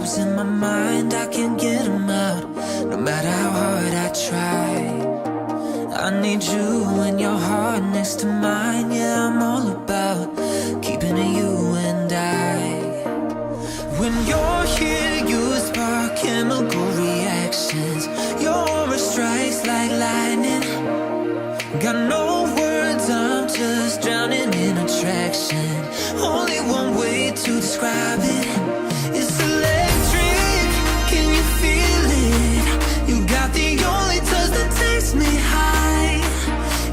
vibes in my mind, I can't get them out, no matter how hard I try. I need you and your heart next to mine. Yeah, I'm all about keeping it you and I. When you're here, you spark chemical reactions. Your aura strikes like lightning. Got no words, I'm just drowning in attraction. Only one way to describe it. It's electric, can you feel it? You got the only touch that takes me high.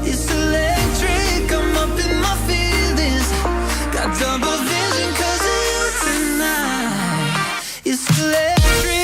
It's electric, I'm up in my feelings. Got double vision 'cause of you tonight. It's electric.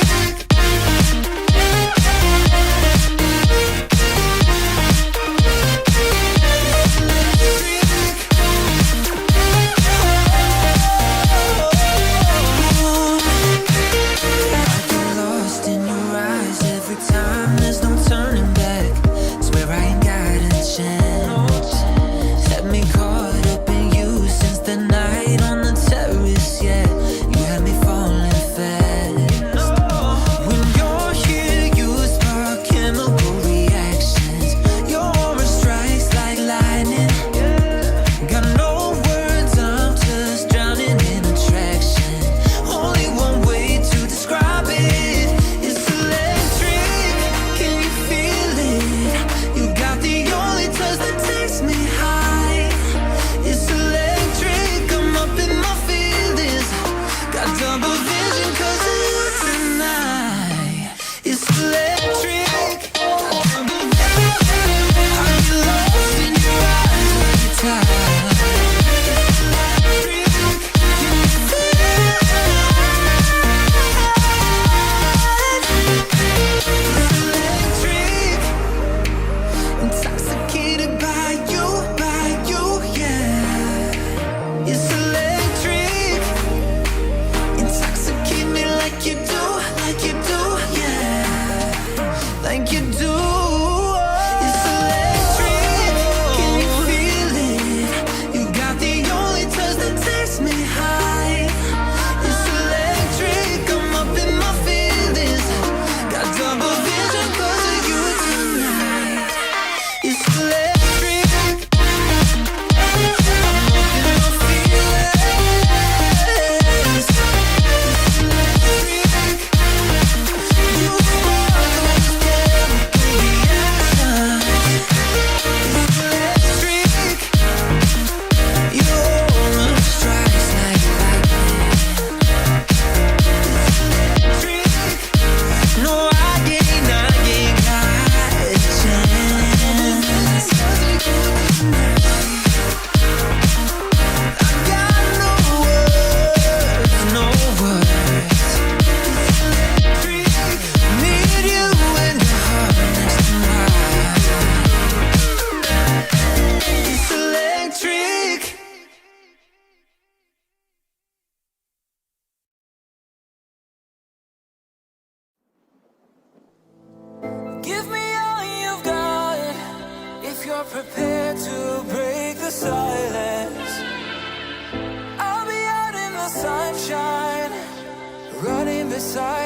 Prepared to break the silence. I'll be out in the sunshine, running beside